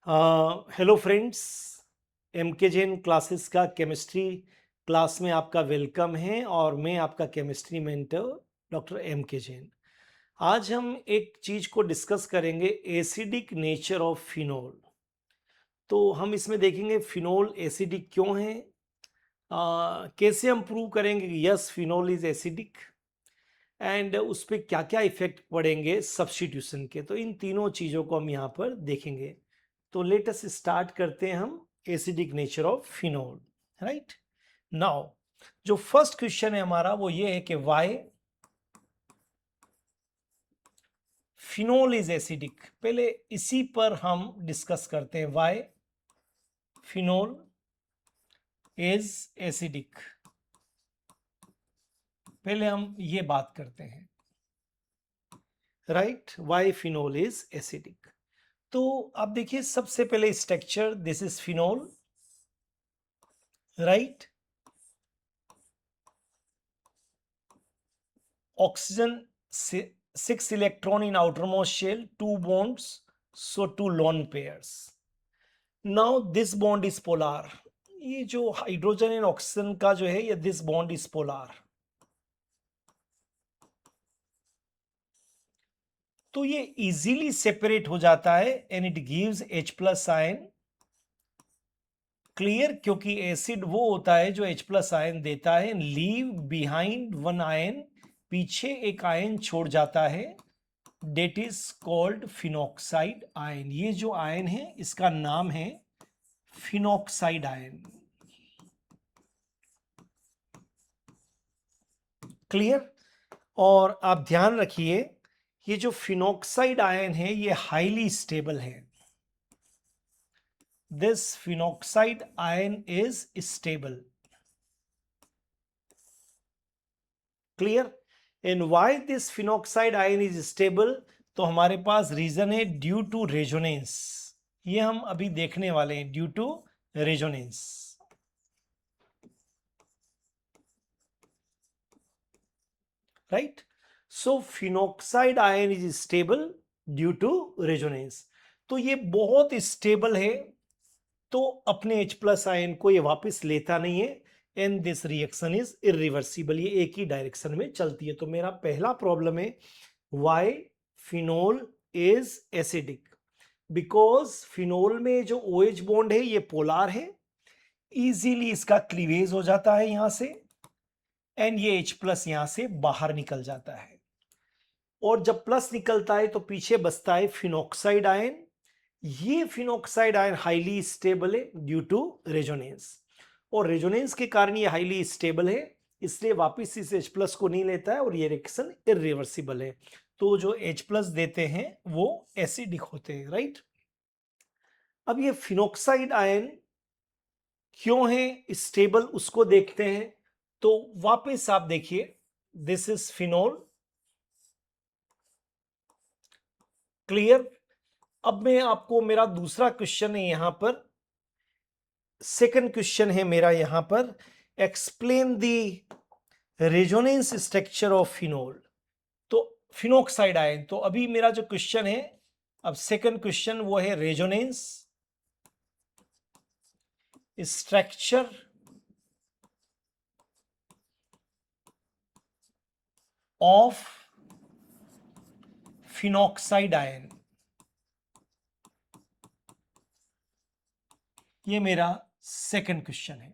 Hello friends, M के Jain classes का chemistry class में आपका वेलकम है और मैं आपका केमिस्ट्री मेंटर डॉक्टर एम के जैन। आज हम एक चीज़ को डिस्कस करेंगे, एसिडिक नेचर ऑफ फिनोल। तो हम इसमें देखेंगे फिनोल एसिडिक क्यों है, कैसे हम प्रूव करेंगे कि yes phenol is acidic, and उस पर क्या क्या इफेक्ट पड़ेंगे सब्स्टिट्यूशन के। तो इन तीनों चीज़ों को हम यहाँ पर देखेंगे। तो लेट अस स्टार्ट करते हैं हम acidic nature of phenol. Right now जो फर्स्ट क्वेश्चन है हमारा वो ये है कि व्हाई फिनोल इज एसिडिक। पहले इसी पर हम डिस्कस करते हैं, व्हाई फिनोल इज एसिडिक। पहले हम ये बात करते हैं, right, why phenol is acidic. तो आप देखिए सबसे पहले structure, this is phenol, right. Oxygen 6 electron in outermost shell, 2 bonds, so 2 lone pairs. Now this bond is polar. ये जो हाइड्रोजन एंड ऑक्सीजन का जो है ये दिस बॉन्ड इज पोलार। तो ये इजीली सेपरेट हो जाता है and it gives H plus ion. Clear, क्योंकि एसिड वो होता है जो H प्लस आयन देता है, लीव बिहाइंड वन आयन, पीछे एक आयन छोड़ जाता है, that is called phenoxide ion. ये जो आयन है इसका नाम है फिनॉक्साइड आयन। क्लियर। और आप ध्यान रखिए ये जो फिनॉक्साइड आयन है ये हाईली स्टेबल है। This phenoxide ion is stable. Clear. And why this phenoxide ion is stable, तो हमारे पास रीजन है ड्यू टू रेजोनेंस। ये हम अभी देखने वाले हैं, due to resonance. Right, so phenoxide ion is stable due to resonance. तो ये बहुत स्टेबल है, तो अपने H प्लस आयन को ये वापस लेता नहीं है, and this reaction is irreversible. ये एक ही डायरेक्शन में चलती है। तो मेरा पहला प्रॉब्लम है why phenol is acidic, because phenol में जो OH बॉन्ड है ये पोलार है, इजीली इसका क्लीवेज हो जाता है यहां से, एंड ये H प्लस यहां से बाहर निकल जाता है। और जब प्लस निकलता है तो पीछे बचता है फिनॉक्साइड आयन। ये फिनॉक्साइड आयन हाईली स्टेबल है ड्यू टू रेजोनेंस, और रेजोनेंस के कारण ये हाईली स्टेबल है, इसलिए वापस इस H प्लस को नहीं लेता है और ये रिएक्शन इरिवर्सिबल है। तो जो H प्लस देते हैं वो एसिडिक होते हैं। राइट, अब ये फिनॉक्साइड आयन क्यों है स्टेबल उसको देखते हैं। तो वापस आप देखिए, दिस इज फिनोल। क्लियर। अब मैं आपको, मेरा दूसरा क्वेश्चन है यहां पर, सेकंड क्वेश्चन है मेरा यहां पर, explain the resonance structure of phenol. तो फिनॉक्साइड आयन, तो अभी मेरा जो क्वेश्चन है, अब सेकंड क्वेश्चन वो है resonance structure of phenoxide ion. ये मेरा सेकंड क्वेश्चन है।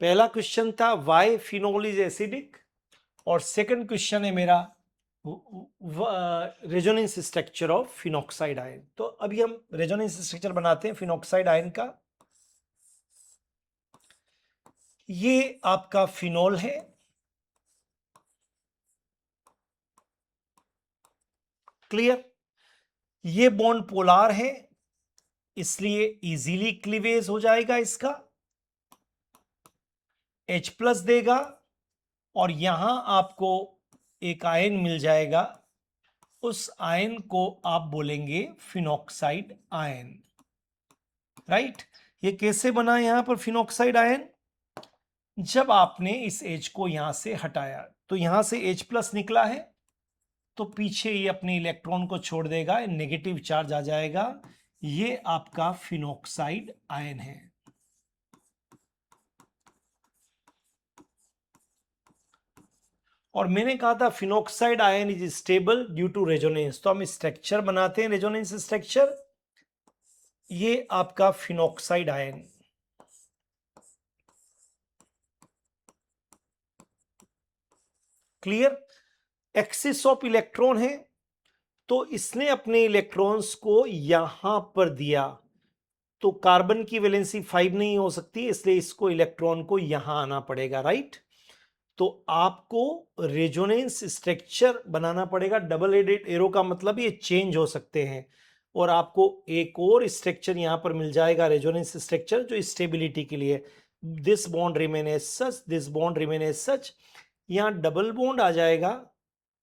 पहला क्वेश्चन था व्हाई फिनोल इज एसिडिक, और सेकंड क्वेश्चन है मेरा resonance structure of phenoxide ion. तो अभी हम रेजोनेंस स्ट्रक्चर बनाते हैं फिनॉक्साइड आयन का। ये आपका फिनोल है, क्लियर। ये बॉन्ड पोलार है, इसलिए इजीली क्लीवेज हो जाएगा इसका, H प्लस देगा, और यहां आपको एक आयन मिल जाएगा, उस आयन को आप बोलेंगे फिनॉक्साइड आयन। राइट, ये कैसे बना यहां पर फिनॉक्साइड आयन, जब आपने इस H को यहां से हटाया तो यहां से H प्लस निकला है, तो पीछे ये अपने इलेक्ट्रॉन को छोड़ देगा, नेगेटिव चार्ज आ जाएगा, ये आपका फिनोक्साइड आयन है। और मैंने कहा था phenoxide ion is stable due to resonance, तो हम स्ट्रक्चर बनाते हैं, रेजोनेंस स्ट्रक्चर। ये आपका phenoxide ion, clear. Excess of electron है, तो इसने अपने इलेक्ट्रॉन्स को यहां पर दिया, तो कार्बन की वैलेंसी 5 नहीं हो सकती, इसलिए इसको इलेक्ट्रॉन को यहां आना पड़ेगा, राइट। तो आपको रेजोनेंस स्ट्रक्चर बनाना पड़ेगा। डबल हेडेड एरो का मतलब ये चेंज हो सकते हैं, और आपको एक और स्ट्रक्चर यहां पर मिल जाएगा, रेजोनेंस स्ट्रक्चर, जो स्टेबिलिटी के लिए। This bond remain as such, this bond remain as such. यहां डबल बॉन्ड आ जाएगा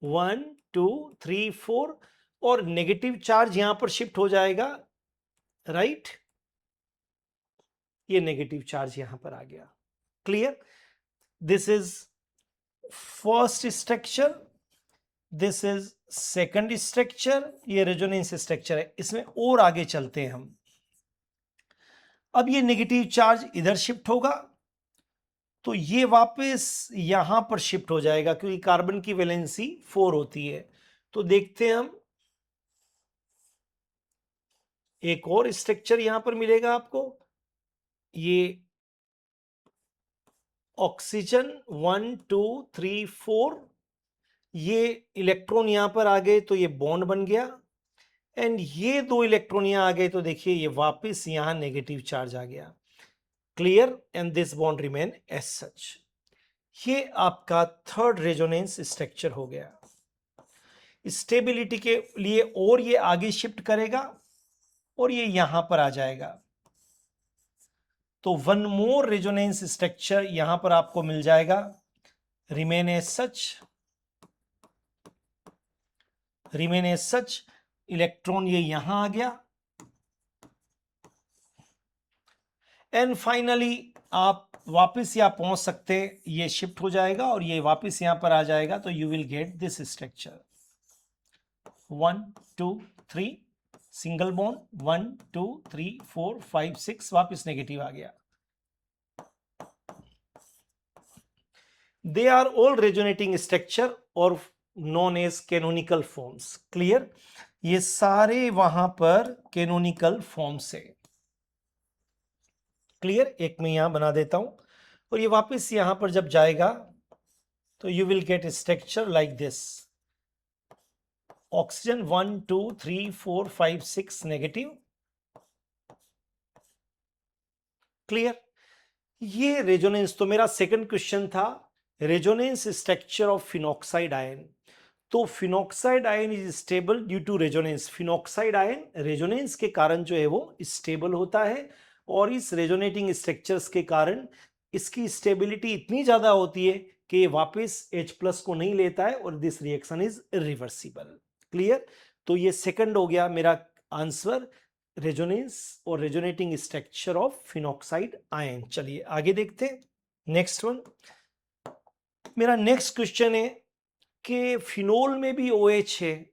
1 2 3 4, और नेगेटिव चार्ज यहां पर शिफ्ट हो जाएगा, राइट। ये नेगेटिव चार्ज यहां पर आ गया, clear. This is first structure, this is second structure, ये रेजोनेंस स्ट्रक्चर है। इसमें और आगे चलते हैं हम। अब ये नेगेटिव चार्ज इधर शिफ्ट होगा, तो ये वापस यहां पर शिफ्ट हो जाएगा, क्योंकि कार्बन की वैलेंसी 4 होती है। तो देखते हैं हम, एक और स्ट्रक्चर यहां पर मिलेगा आपको, ये ऑक्सीजन 1 2 3 4, ये इलेक्ट्रॉन यहां पर आ गए तो ये बॉन्ड बन गया, एंड ये दो इलेक्ट्रॉन यहां आ गए, तो देखिए ये वापस यहां नेगेटिव चार्ज आ गया, clear. And this bond remain as such. ये आपका थर्ड रेजोनेंस स्ट्रक्चर हो गया। स्टेबिलिटी के लिए और ये आगे शिफ्ट करेगा, और ये यहां पर आ जाएगा, तो वन मोर रेजोनेंस स्ट्रक्चर यहां पर आपको मिल जाएगा, remain as such, remain as such. Electron ये यहां आ गया, एंड फाइनली आप वापस यहां पहुंच सकते, ये शिफ्ट हो जाएगा और ये वापस यहां पर आ जाएगा, तो you will get this structure 1 2 3, single bond 1 2 3 4 5 6, वापस नेगेटिव आ गया। They are all resonating structure और non edge canonical forms, clear. ये सारे वहां पर कैनोनिकल फॉर्म्स है, क्लियर। एक मैं यहां बना देता हूं, और ये वापस यहां पर जब जाएगा, तो you will get structure like this, oxygen 1 2 3 4 5 6 negative, clear. ये रेजोनेंस, तो मेरा सेकंड क्वेश्चन था resonance structure of phenoxide ion. तो phenoxide ion is stable due to resonance. Phenoxide ion resonance के कारण जो है वो स्टेबल होता है, और इस रेजोनेटिंग स्ट्रक्चर्स के कारण इसकी स्टेबिलिटी इतनी ज्यादा होती है कि ये वापस H+ को नहीं लेता है, और this reaction is irreversible, clear. तो ये सेकंड हो गया मेरा आंसर, रेजोनेंस और resonating structure of phenoxide ion. चलिए आगे देखते हैं, नेक्स्ट वन। मेरा नेक्स्ट क्वेश्चन है कि फिनोल में भी OH है,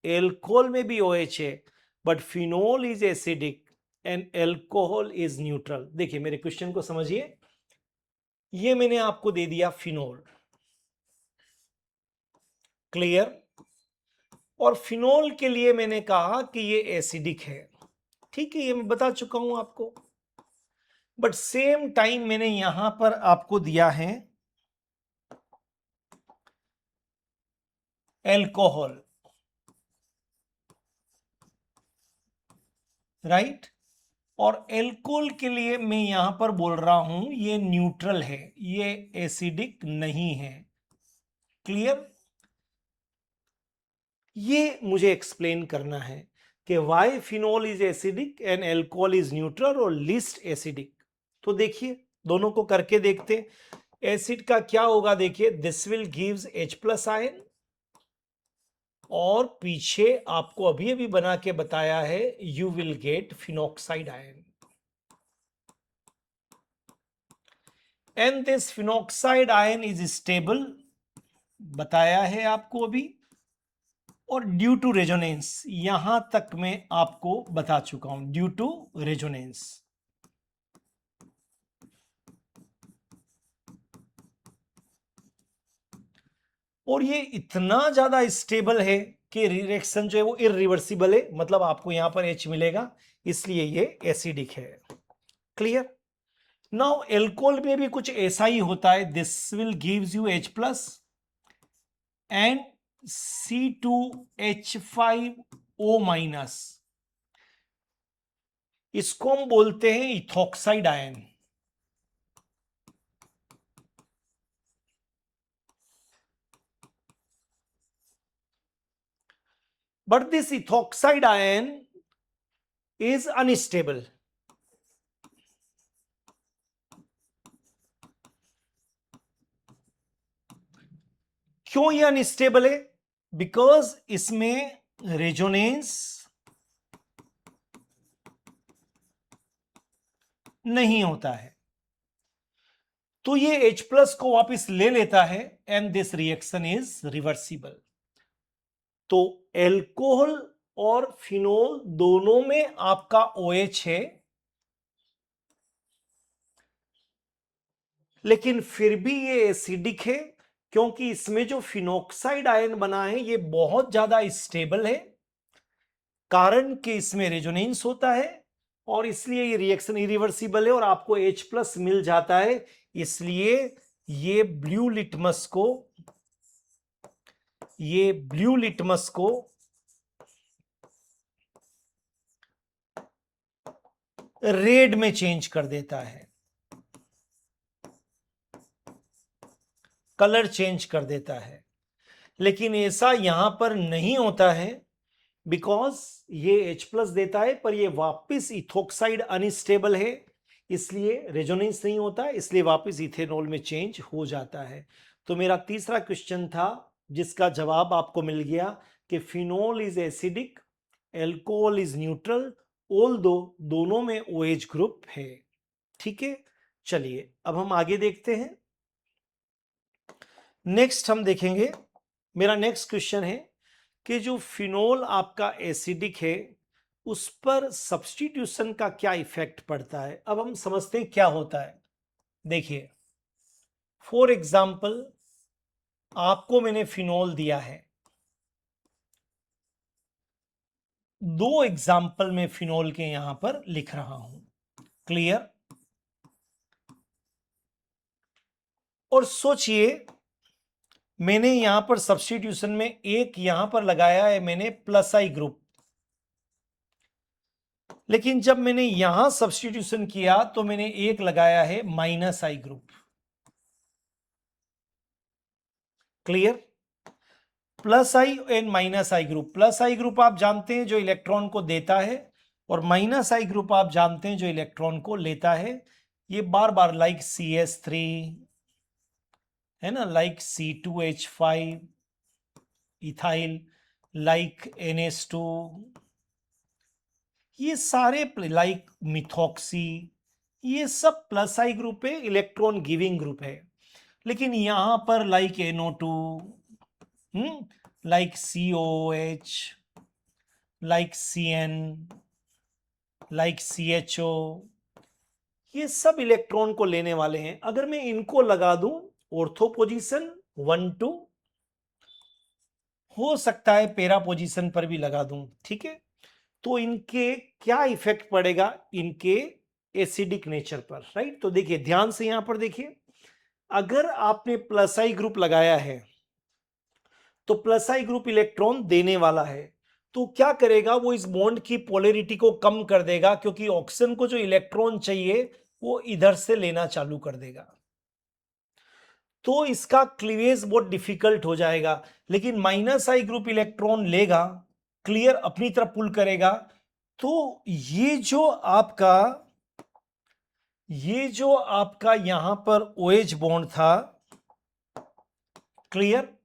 एल्कोहल में भी OH है, but phenol is acidic and alcohol is neutral. देखिए मेरे क्वेश्चन को समझिए, ये मैंने आपको दे दिया फिनोल, क्लियर। और फिनोल के लिए मैंने कहा कि ये एसिडिक है, ठीक है, ये मैं बता चुका हूं आपको। बट सेम टाइम मैंने यहां पर आपको दिया है एल्कोहल, राइट। और एल्कोहल के लिए मैं यहां पर बोल रहा हूं ये न्यूट्रल है, ये एसिडिक नहीं है, क्लियर। ये मुझे एक्सप्लेन करना है कि why phenol is acidic and alcohol is neutral और लीस्ट एसिडिक। तो देखिए दोनों को करके देखते। एसिड का क्या होगा, देखिए this will gives H+ ion, और पीछे आपको अभी अभी बना के बताया है you will gate phenoxide ion, and this phenoxide ion is stable, बताया है आपको अभी, और ड्यू टू रेजोनेंस, यहां तक मैं आपको बता चुका हूं, ड्यू टू रेजोनेंस। और ये इतना ज्यादा स्टेबल है कि रिएक्शन जो है वो इरिवर्सिबल है, मतलब आपको यहां पर H मिलेगा, इसलिए ये एसिडिक है। क्लियर? नाउ एल्कोहल में भी कुछ ऐसा ही होता है, this will gives you H plus and C2H5O minus, इसको हम बोलते हैं ethoxide ion. But this ethoxide ion is unstable. क्यों ये अनस्टेबल है? बिकॉज इसमें रेजोनेंस नहीं होता है, तो ये H प्लस को वापस ले लेता है and this reaction is reversible. तो एल्कोहल और फिनोल दोनों में आपका OH है, लेकिन फिर भी ये एसिडिक है, क्योंकि इसमें जो फिनोक्साइड आयन बना है ये बहुत ज्यादा स्टेबल है, कारण कि इसमें रेजोनेंस होता है, और इसलिए ये रिएक्शन इरिवर्सिबल है और आपको H प्लस मिल जाता है। इसलिए ये ब्लू लिटमस को रेड में चेंज कर देता है, कलर चेंज कर देता है। लेकिन ऐसा यहां पर नहीं होता है, बिकॉज ये H प्लस देता है पर ये वापस इथोक्साइड अनस्टेबल है, इसलिए रेजोनेंस नहीं होता, इसलिए वापस इथेनॉल में चेंज हो जाता है। तो मेरा तीसरा क्वेश्चन था जिसका जवाब आपको मिल गया कि phenol is acidic, alcohol is neutral, although दोनों में OH ग्रुप है। ठीक है, चलिए अब हम आगे देखते हैं। नेक्स्ट हम देखेंगे, मेरा नेक्स्ट क्वेश्चन है कि जो फिनोल आपका एसिडिक है उस पर सब्स्टिट्यूशन का क्या इफेक्ट पड़ता है। अब हम समझते हैं क्या होता है। देखिए, फॉर एग्जाम्पल आपको मैंने फिनोल दिया है, दो एग्जाम्पल में फिनोल के यहां पर लिख रहा हूं। क्लियर? और सोचिए मैंने यहां पर सब्स्टिट्यूशन में एक यहां पर लगाया है मैंने प्लस आई ग्रुप, लेकिन जब मैंने यहां सब्स्टिट्यूशन किया तो मैंने एक लगाया है minus I group. Clear? Plus I and minus I group, plus I group आप जानते हैं जो इलेक्ट्रॉन को देता है, और माइनस आई ग्रुप आप जानते हैं जो इलेक्ट्रॉन को लेता है। ये बार बार लाइक CS3 है ना, like C2H5 ethyl, like NH2, ये सारे लाइक मिथॉक्सी, ये सब प्लस आई ग्रुप है, इलेक्ट्रॉन गिविंग ग्रुप है। लेकिन यहां पर like NO2, like COH, like CN, like CHO, ये सब इलेक्ट्रॉन को लेने वाले हैं। अगर मैं इनको लगा दूं ऑर्थो पोजीशन 1 2, हो सकता है पैरा पोजीशन पर भी लगा दूं, ठीक है, तो इनके क्या इफेक्ट पड़ेगा इनके एसिडिक नेचर पर, राइट। तो देखिए ध्यान से यहां पर देखिए, अगर आपने प्लस आई ग्रुप लगाया है तो प्लस आई ग्रुप इलेक्ट्रॉन देने वाला है, तो क्या करेगा वो इस बॉन्ड की पोलैरिटी को कम कर देगा, क्योंकि ऑक्सीजन को जो इलेक्ट्रॉन चाहिए वो इधर से लेना चालू कर देगा, तो इसका क्लीवेज बहुत डिफिकल्ट हो जाएगा। लेकिन माइनस आई ग्रुप इलेक्ट्रॉन लेगा, क्लियर, अपनी तरफ पुल करेगा, तो ये जो आपका यहां पर OH बॉन्ड था, क्लियर,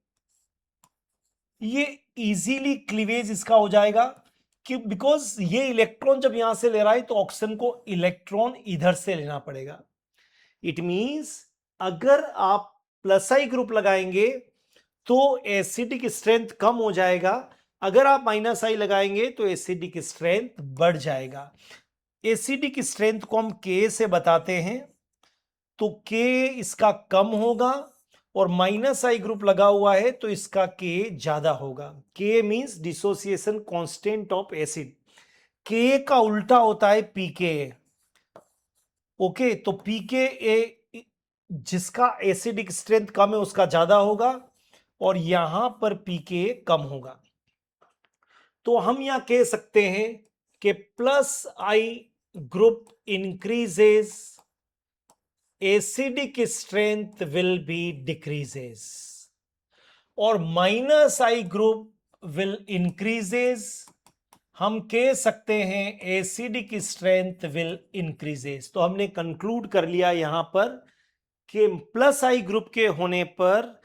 ये इजीली क्लीवेज इसका हो जाएगा, कि बिकॉज ये इलेक्ट्रॉन जब यहां से ले रहा है तो ऑक्सीजन को इलेक्ट्रॉन इधर से लेना पड़ेगा। इट मींस अगर आप प्लस आई ग्रुप लगाएंगे तो एसिडिक स्ट्रेंथ कम हो जाएगा, अगर आप माइनस आई लगाएंगे तो एसिडिक स्ट्रेंथ बढ़ जाएगा। एसिडिक स्ट्रेंथ को हम के से बताते हैं, तो के इसका कम होगा और माइनस आई ग्रुप लगा हुआ है तो इसका के ज्यादा होगा। के means dissociation constant of acid. के का उल्टा होता है पीके। ओके, तो पीके जिसका एसिडिक स्ट्रेंथ कम है उसका ज्यादा होगा और यहां पर पीके कम होगा। तो हम यहां कह सकते हैं कि plus I group increases, acidic strength will be decreases, और minus I group will increases, हम कह सकते हैं एसिडिक स्ट्रेंथ विल इंक्रीजेस। तो हमने कंक्लूड कर लिया यहां पर कि प्लस आई ग्रुप के होने पर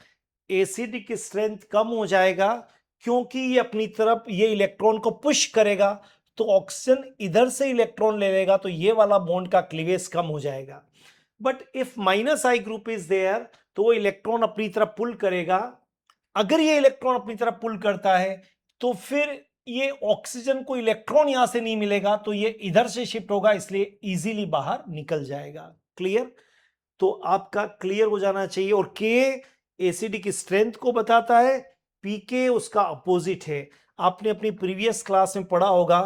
एसिडिक स्ट्रेंथ कम हो जाएगा, क्योंकि ये अपनी तरफ ये इलेक्ट्रॉन को पुश करेगा, तो ऑक्सीजन इधर से इलेक्ट्रॉन ले लेगा तो ये वाला बॉन्ड का क्लीवेज कम हो जाएगा। But if minus I group is there तो वो इलेक्ट्रॉन अपनी तरफ पुल करेगा। अगर ये इलेक्ट्रॉन अपनी तरफ पुल करता है तो फिर ये ऑक्सीजन को इलेक्ट्रॉन यहां से नहीं मिलेगा, तो ये इधर से शिफ्ट होगा, इसलिए इजीली बाहर निकल जाएगा। क्लियर? तो आपका क्लियर हो जाना चाहिए। और के एसिडिक स्ट्रेंथ को बताता है, पीके उसका अपोजिट है। आपने अपनी प्रीवियस क्लास में पढ़ा होगा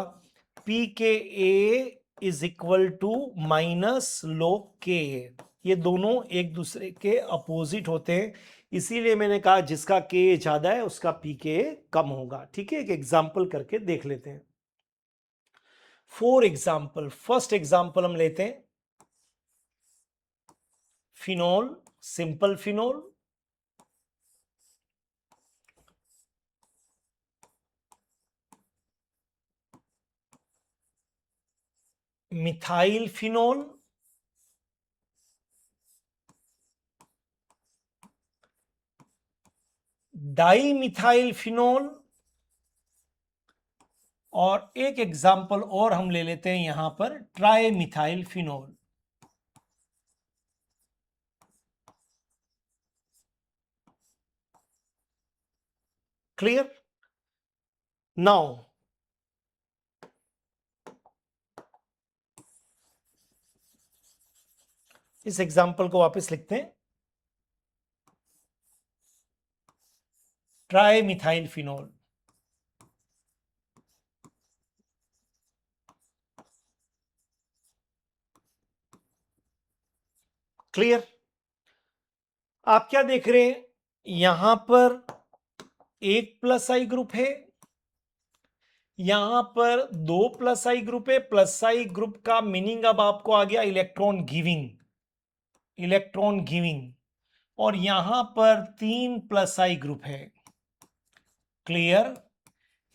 p K a is equal to minus log K ए। ये दोनों एक दूसरे के अपोजिट होते हैं, इसीलिए मैंने कहा जिसका के ज्यादा है उसका पी के कम होगा। ठीक है, एक एग्जाम्पल करके देख लेते हैं। फॉर एग्जाम्पल, फर्स्ट एग्जाम्पल हम लेते हैं phenol, simple phenol, methyl phenol, di methyl phenol, और एक एग्जाम्पल और हम ले लेते हैं यहां पर tri methyl phenol. Clear? Now इस एग्जाम्पल को वापस लिखते हैं, ट्राई मिथाइल फिनोल। क्लियर? आप क्या देख रहे हैं, यहां पर एक प्लस आई ग्रुप है, यहां पर दो प्लस आई ग्रुप है। प्लस आई ग्रुप का मीनिंग अब आपको आ गया इलेक्ट्रॉन गिविंग, इलेक्ट्रॉन गिविंग। और यहां पर तीन प्लस आई ग्रुप है। क्लियर?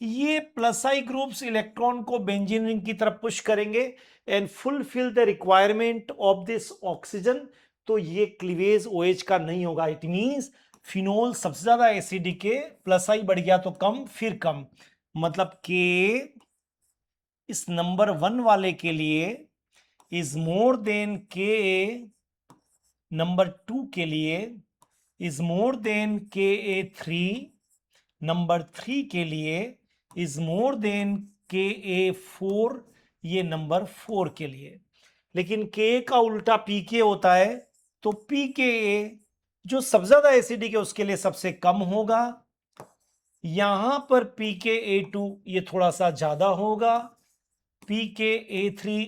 ये प्लस आई ग्रुप्स इलेक्ट्रॉन को बेंजीन रिंग की तरफ पुश करेंगे and fulfil the requirement of this oxygen. तो ये क्लीवेज OH का नहीं होगा। इट मींस फिनोल सबसे ज्यादा एसिडिक है, प्लस आई बढ़ गया तो कम, फिर कम, मतलब के इस नंबर 1 वाले के लिए इज मोर देन के नंबर 2 के लिए is more than KA3 number 3 के लिए इज मोर देन KA4 ये नंबर 4 के लिए। लेकिन के का उल्टा पीके होता है, तो पीके जो सबसे ज्यादा एसिडिक है उसके लिए सबसे कम होगा। यहां पर PKA2 ये थोड़ा सा ज्यादा होगा, PKA3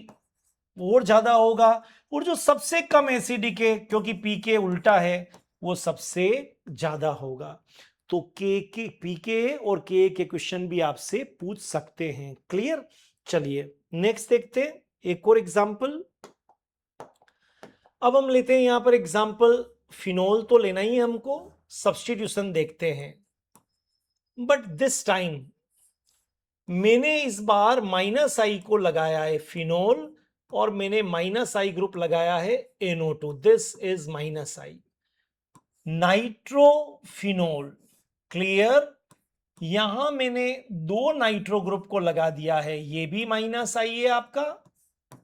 और ज्यादा होगा, और जो सबसे कम एसिडिक है क्योंकि पीके उल्टा है वो सबसे ज्यादा होगा। तो के पीके और के क्वेश्चन भी आपसे पूछ सकते हैं। क्लियर? चलिए नेक्स्ट देखते हैं एक और एग्जांपल। अब हम लेते हैं यहां पर एग्जांपल, फिनोल तो लेना ही है हमको, सब्स्टिट्यूशन देखते हैं। बट दिस टाइम मैंने इस बार माइनस आई को लगाया है फिनोल, और मैंने माइनस आई ग्रुप लगाया है NO2। This is minus I nitrophenol. Clear? यहां मैंने दो नाइट्रो ग्रुप को लगा दिया है, ये भी माइनस आई है आपका,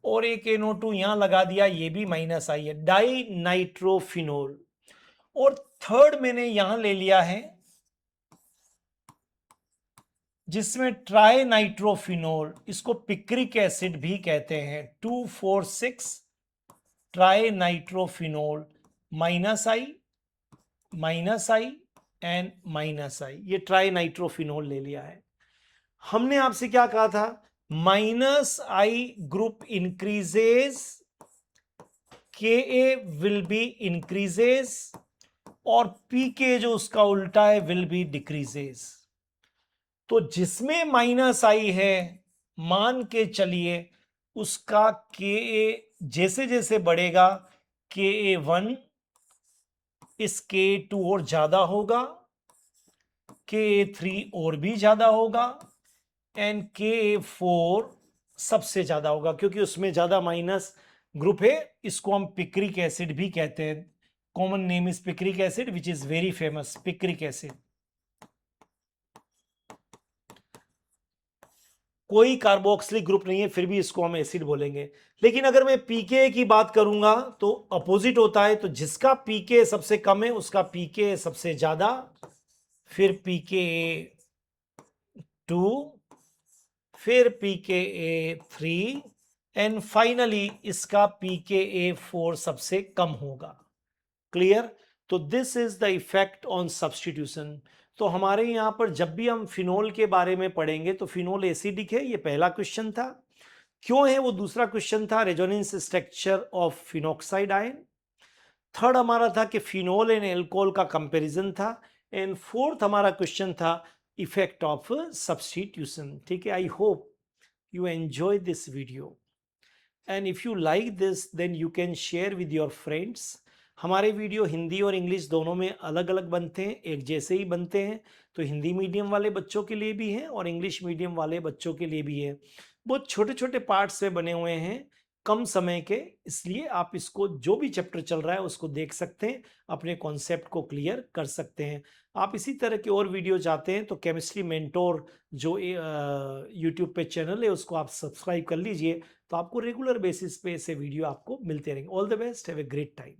और एक NO2 यहां लगा दिया, ये भी माइनस आई है, डाई नाइट्रोफिनोल। और थर्ड मैंने यहां ले लिया है जिसमें ट्राई नाइट्रोफिनोल, इसको पिक्रिक एसिड भी कहते हैं, 2,4,6 try nitrophenol, -I and -I, ये ट्राई नाइट्रोफिनोल ले लिया है। हमने आपसे क्या कहा था, -I group increases, Ka will be increases, और Pk जो उसका उल्टा है विल बी डिक्रीजेस। तो जिसमें -I है, मान के चलिए उसका Ka जैसे जैसे बढ़ेगा, Ka1 इस Ka2 और ज्यादा होगा, Ka3 और भी ज्यादा होगा, एंड Ka4 सबसे ज्यादा होगा, क्योंकि उसमें ज्यादा माइनस ग्रुप है। इसको हम पिक्रिक एसिड भी कहते हैं। Common name is picric acid which is very famous, picric acid. कोई कार्बोक्सिलिक ग्रुप नहीं है, फिर भी इसको हम एसिड बोलेंगे। लेकिन अगर मैं पीके की बात करूंगा तो अपोजिट होता है। तो जिसका पीके सबसे कम है उसका पीके सबसे ज्यादा, फिर पीके 2, फिर pKa 3, एंड फाइनली इसका pKa 4 सबसे कम होगा। क्लियर? तो this is the effect on substitution. तो हमारे यहां पर जब भी हम फिनोल के बारे में पढ़ेंगे तो फिनोल एसिडिक है, ये पहला क्वेश्चन था। क्यों है वो दूसरा क्वेश्चन था, resonance structure of phenoxide ion. Third हमारा था कि फिनोल एंड एल्कोहल का कंपैरिजन था। एंड फोर्थ हमारा क्वेश्चन था इफेक्ट ऑफ सब्स्टिट्यूशन। ठीक है, I hope you enjoy this video, and if you like this then you can share with your friends. हमारे वीडियो हिंदी और इंग्लिश दोनों में अलग अलग बनते हैं, एक जैसे ही बनते हैं। तो हिंदी मीडियम वाले बच्चों के लिए भी हैं और इंग्लिश मीडियम वाले बच्चों के लिए भी है। बहुत छोटे छोटे पार्ट्स में बने हुए हैं, कम समय के, इसलिए आप इसको जो भी चैप्टर चल रहा है उसको देख सकते हैं, अपने कॉन्सेप्ट को क्लियर कर सकते हैं। आप इसी तरह के और वीडियो चाहते हैं तो केमिस्ट्री मेंटोर जो यूट्यूब पे चैनल है उसको आप सब्सक्राइब कर लीजिए, तो आपको रेगुलर बेसिस पे ऐसे वीडियो आपको मिलते रहेंगे। All the best, have a great time.